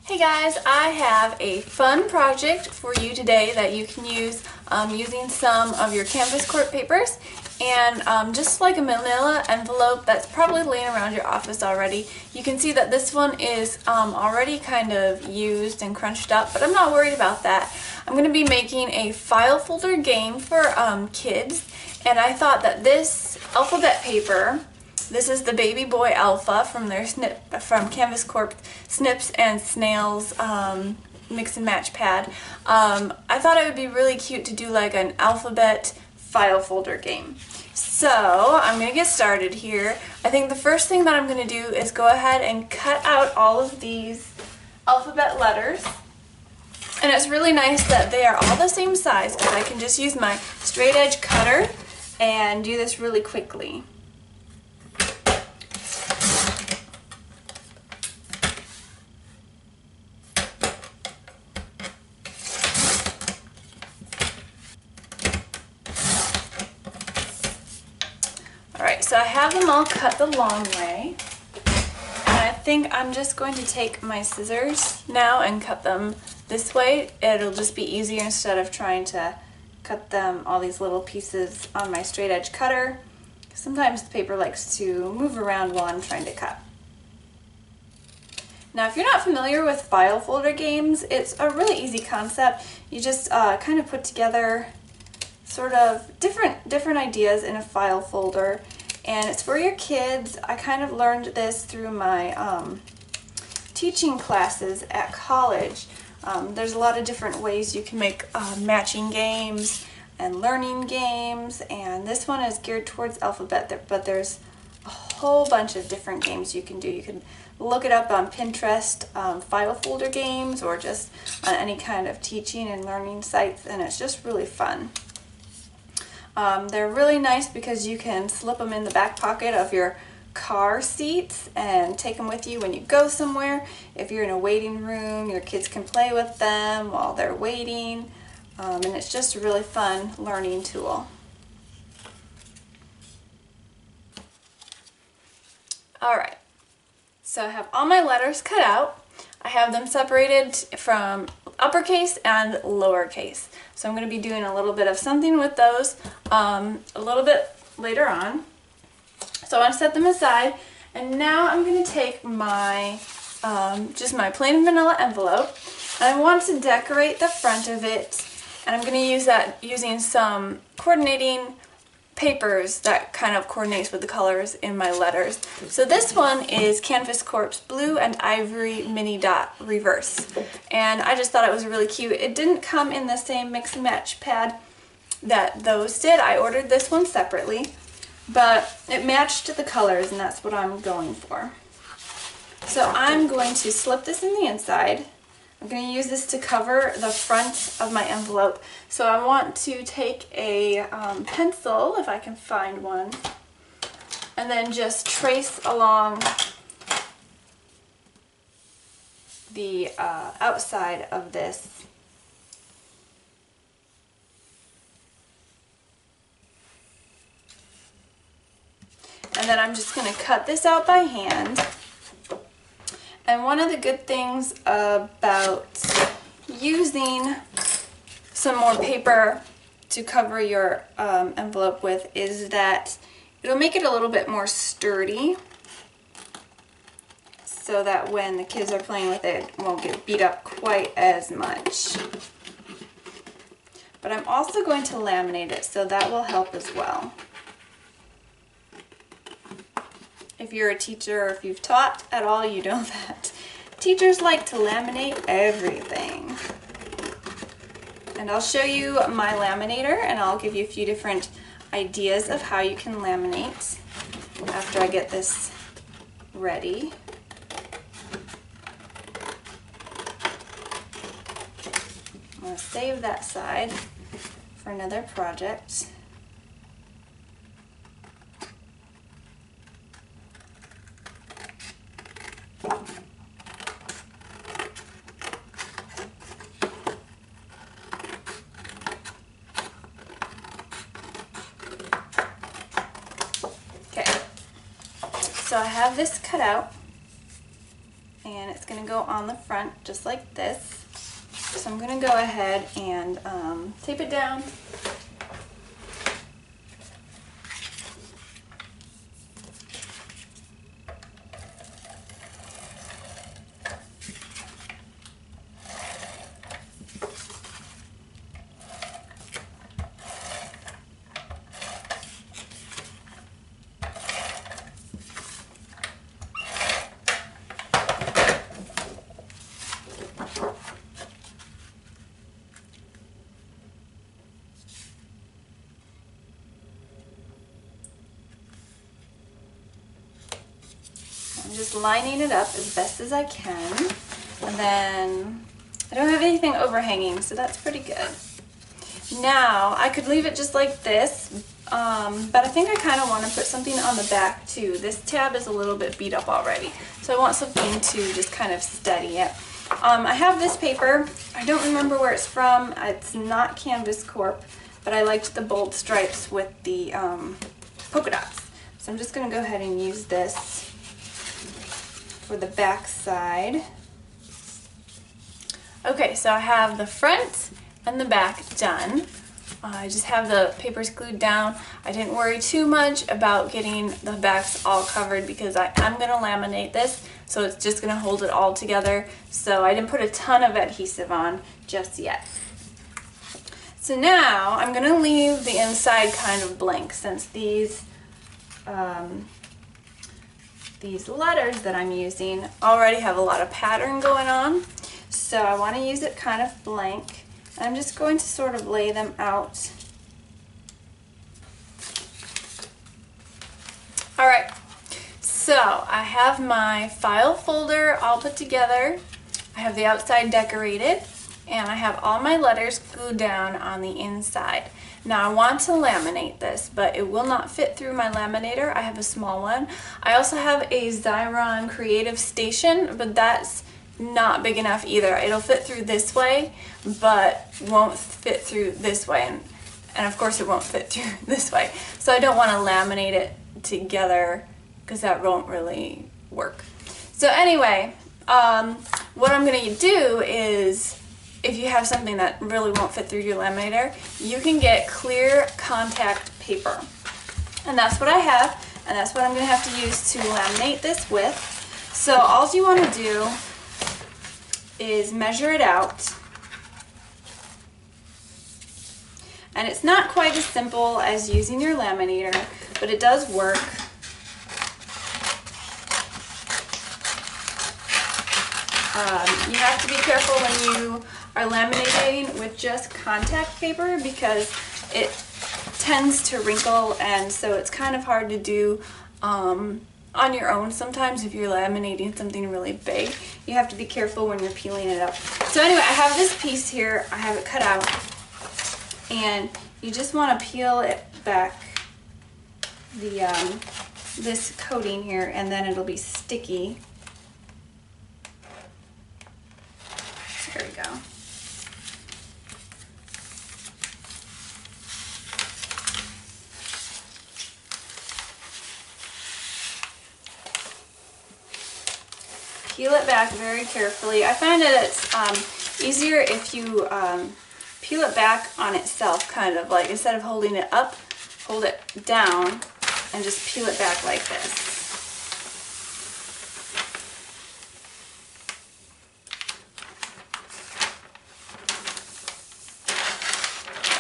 Hey guys, I have a fun project for you today that you can use using some of your canvas Corp papers and just like a manila envelope that's probably laying around your office already. You can see that this one is already kind of used and crunched up, but I'm not worried about that. I'm going to be making a file folder game for kids, and I thought that this alphabet paper, this is the Baby Boy Alpha from their from Canvas Corp Snips and Snails mix and match pad. I thought it would be really cute to do like an alphabet file folder game. So I'm going to get started here. I think the first thing that I'm going to do is go ahead and cut out all of these alphabet letters. And it's really nice that they are all the same size because I can just use my straight edge cutter and do this really quickly. Alright, so I have them all cut the long way, and I think I'm just going to take my scissors now and cut them this way. It'll just be easier instead of trying to cut them all these little pieces on my straight edge cutter. Sometimes the paper likes to move around while I'm trying to cut. Now if you're not familiar with file folder games, it's a really easy concept. You just kind of put together sort of different ideas in a file folder, and it's for your kids. I kind of learned this through my teaching classes at college. There's a lot of different ways you can make matching games and learning games, and this one is geared towards alphabet, but there's a whole bunch of different games you can do. You can look it up on Pinterest, file folder games, or just on any kind of teaching and learning sites, and it's just really fun. They're really nice because you can slip them in the back pocket of your car seats and take them with you when you go somewhere. If you're in a waiting room, your kids can play with them while they're waiting, and it's just a really fun learning tool. Alright, so I have all my letters cut out. I have them separated from uppercase and lowercase. So I'm going to be doing a little bit of something with those a little bit later on. So I want to set them aside, and now I'm going to take my just my plain vanilla envelope, and I want to decorate the front of it, and I'm going to use that using some coordinating papers that kind of coordinates with the colors in my letters. So this one is Canvas Corp's Blue and Ivory Mini Dot Reverse, and I just thought it was really cute. It didn't come in the same mix and match pad that those did. I ordered this one separately, but it matched the colors, and that's what I'm going for. So I'm going to slip this in the inside. I'm going to use this to cover the front of my envelope. So I want to take a pencil, if I can find one, and then just trace along the outside of this. And then I'm just going to cut this out by hand. And one of the good things about using some more paper to cover your envelope with is that it'll make it a little bit more sturdy, so that when the kids are playing with it, it won't get beat up quite as much. But I'm also going to laminate it, so that will help as well. If you're a teacher or if you've taught at all, you know that teachers like to laminate everything. And I'll show you my laminator, and I'll give you a few different ideas of how you can laminate after I get this ready. I'm going to save that side for another project. So I have this cut out, and it's it's going to go on the front just like this. So I'm going to go ahead and tape it down. I'm just lining it up as best as I can, and then I don't have anything overhanging, so that's pretty good. Now I could leave it just like this, but I think I kind of want to put something on the back too. This tab is a little bit beat up already, so I want something to just kind of steady it. I have this paper. I don't remember where it's from. It's not Canvas Corp, but I liked the bold stripes with the polka dots. So I'm just going to go ahead and use this for the back side. Okay, so I have the front and the back done. I just have the papers glued down. I didn't worry too much about getting the backs all covered because I'm going to laminate this, so it's just going to hold it all together. So I didn't put a ton of adhesive on just yet. So now I'm going to leave the inside kind of blank since these letters that I'm using already have a lot of pattern going on. So I want to use it kind of blank. I'm just going to sort of lay them out. Alright, so I have my file folder all put together. I have the outside decorated, and I have all my letters glued down on the inside. Now I want to laminate this, but it will not fit through my laminator. I have a small one. I also have a Xyron Creative Station, but that's not big enough either. It'll fit through this way, but won't fit through this way, and of course it won't fit through this way. So I don't want to laminate it together because that won't really work. So anyway, what I'm going to do is, if you have something that really won't fit through your laminator, you can get clear contact paper. And that's what I have, and that's what I'm going to have to use to laminate this with. So all you want to do is measure it out. And it's not quite as simple as using your laminator, but it does work. You have to be careful when you are laminating with just contact paper because it tends to wrinkle, and so it's kind of hard to do on your own sometimes if you're laminating something really big. You have to be careful when you're peeling it up. So anyway, I have this piece here. I have it cut out, and you just want to peel it back, this coating here, and then it'll be sticky. There we go. Peel it back very carefully. I find that it's easier if you peel it back on itself, kind of like, instead of holding it up, hold it down and just peel it back like this.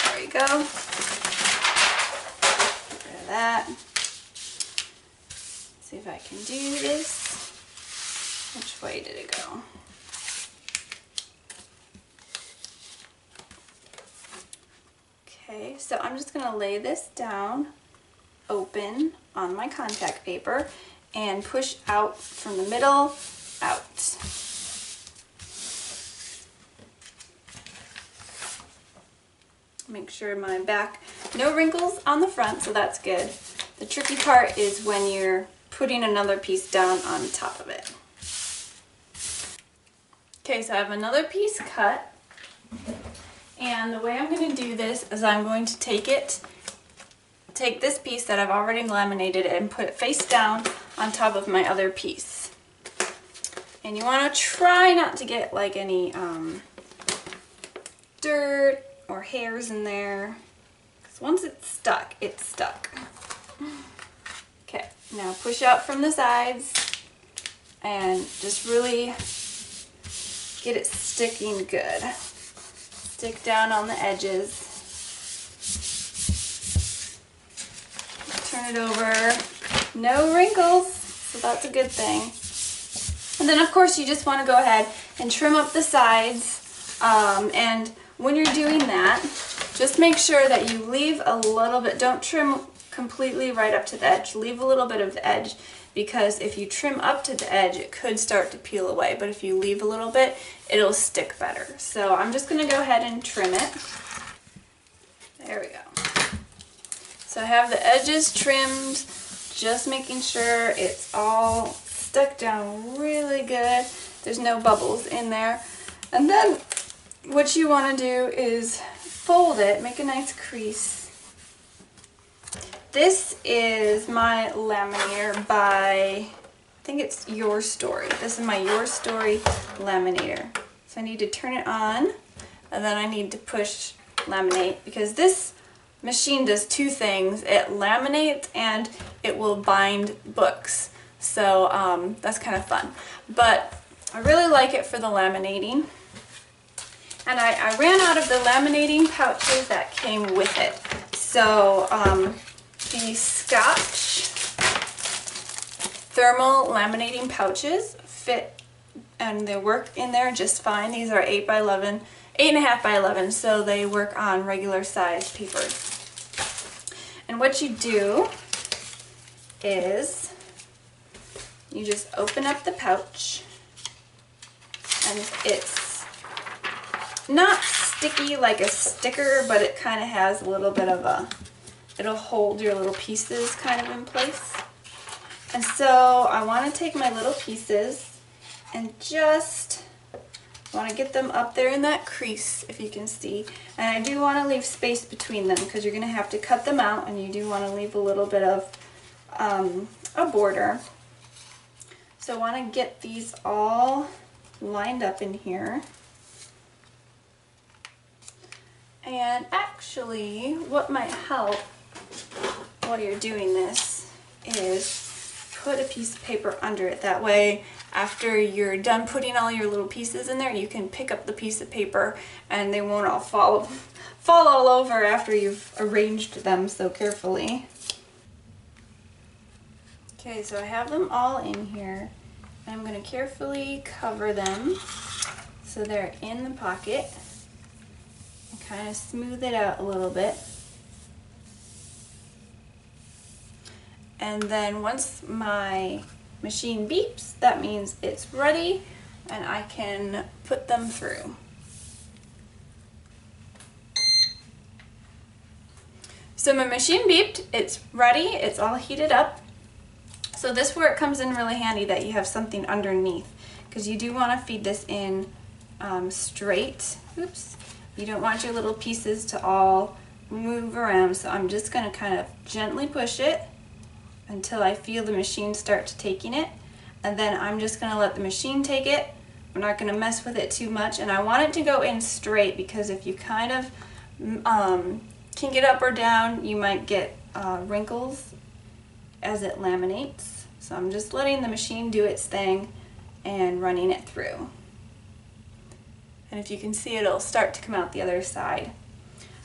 There we go. Get rid of that. See if I can do this. Which way did it go? Okay, so I'm just going to lay this down open on my contact paper and push out from the middle out. Make sure my back, no wrinkles on the front, so that's good. The tricky part is when you're putting another piece down on top of it. Okay, so I have another piece cut, and the way I'm going to do this is I'm going to take this piece that I've already laminated and put it face down on top of my other piece. And you want to try not to get like any dirt or hairs in there. Because once it's stuck, it's stuck. Okay, now push out from the sides and just really get it sticking good. Stick down on the edges. Turn it over. No wrinkles, so that's a good thing. And then of course you just want to go ahead and trim up the sides, and when you're doing that, just make sure that you leave a little bit. Don't trim completely right up to the edge. Leave a little bit of the edge, because if you trim up to the edge, it could start to peel away, but if you leave a little bit, it'll stick better. So I'm just going to go ahead and trim it. There we go. So I have the edges trimmed, just making sure it's all stuck down really good. There's no bubbles in there. And then what you want to do is fold it, make a nice crease. This is my laminator by, I think it's Your Story. This is my Your Story laminator. So I need to turn it on, and then I need to push laminate, because this machine does two things. It laminates and it will bind books. So that's kind of fun. But I really like it for the laminating. And I ran out of the laminating pouches that came with it. So the Scotch thermal laminating pouches fit and they work in there just fine. These are 8.5 by 11, so they work on regular size paper. And what you do is you just open up the pouch, and it's not sticky like a sticker, but it kind of has a little bit of a, it'll hold your little pieces kind of in place. And so I want to take my little pieces and just want to get them up there in that crease, if you can see. And I do want to leave space between them, because you're going to have to cut them out, and you do want to leave a little bit of a border. So I want to get these all lined up in here. And actually, what might help while you're doing this is put a piece of paper under it. That way, after you're done putting all your little pieces in there, you can pick up the piece of paper and they won't all fall all over after you've arranged them so carefully. Okay, so I have them all in here. I'm going to carefully cover them so they're in the pocket. And kind of smooth it out a little bit. And then once my machine beeps, that means it's ready and I can put them through. So my machine beeped, it's ready, it's all heated up. So this is where it comes in really handy that you have something underneath, because you do want to feed this in straight. Oops. You don't want your little pieces to all move around, so I'm just going to kind of gently push it until I feel the machine start to taking it, and then I'm just going to let the machine take it. I'm not going to mess with it too much, and I want it to go in straight, because if you kind of kink it up or down, you might get wrinkles as it laminates. So I'm just letting the machine do its thing and running it through. And if you can see, it'll start to come out the other side.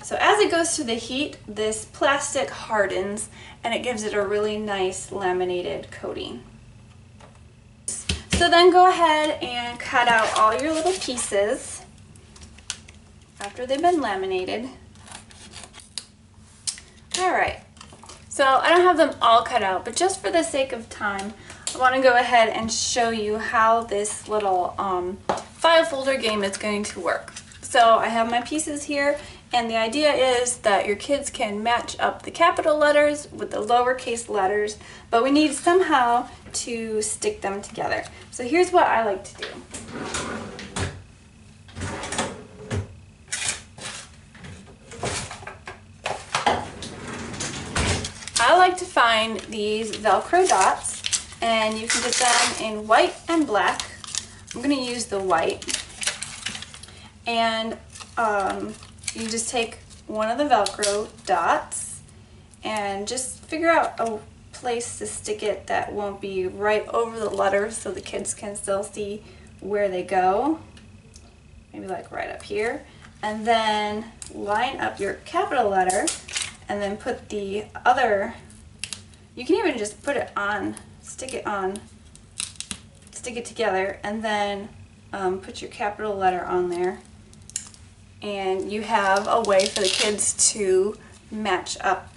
So as it goes through the heat, this plastic hardens and it gives it a really nice laminated coating. So then go ahead and cut out all your little pieces after they've been laminated. Alright, so I don't have them all cut out, but just for the sake of time, I want to go ahead and show you how this little file folder game is going to work. So I have my pieces here, and the idea is that your kids can match up the capital letters with the lowercase letters, but we need somehow to stick them together. So here's what I like to do. I like to find these Velcro dots, and you can get them in white and black. I'm going to use the white, and you just take one of the Velcro dots and just figure out a place to stick it that won't be right over the letters so the kids can still see where they go. Maybe like right up here. And then line up your capital letter and then put the other, you can even just put it on, stick it together, and then put your capital letter on there. And you have a way for the kids to match up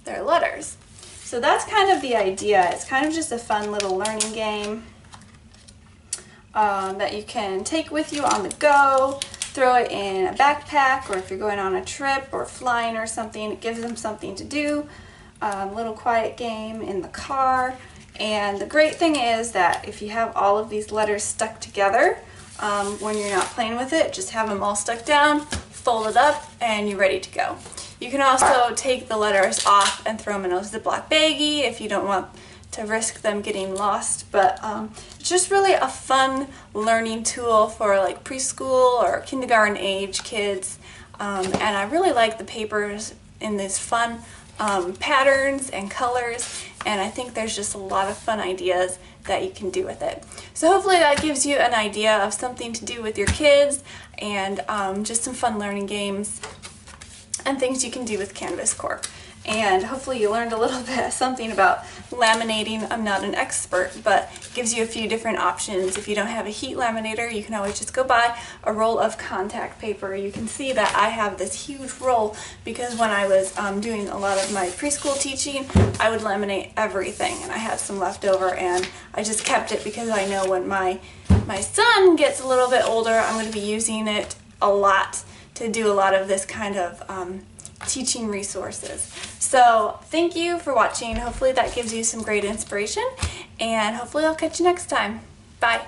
their letters. So that's kind of the idea. It's kind of just a fun little learning game that you can take with you on the go, throw it in a backpack, or if you're going on a trip or flying or something, it gives them something to do. Little quiet game in the car. And the great thing is that if you have all of these letters stuck together, when you're not playing with it, just have them all stuck down, fold it up, and you're ready to go. You can also take the letters off and throw them in a Ziploc baggie if you don't want to risk them getting lost, but it's just really a fun learning tool for like preschool or kindergarten age kids, and I really like the papers in these fun patterns and colors, and I think there's just a lot of fun ideas that you can do with it. So hopefully that gives you an idea of something to do with your kids, and just some fun learning games and things you can do with Canvas Corp. And hopefully you learned a little bit something about laminating. I'm not an expert, but it gives you a few different options. If you don't have a heat laminator, you can always just go buy a roll of contact paper. You can see that I have this huge roll because when I was doing a lot of my preschool teaching, I would laminate everything, and I had some left over, and I just kept it because I know when my son gets a little bit older, I'm going to be using it a lot to do a lot of this kind of teaching resources. So thank you for watching. Hopefully that gives you some great inspiration, and hopefully I'll catch you next time. Bye.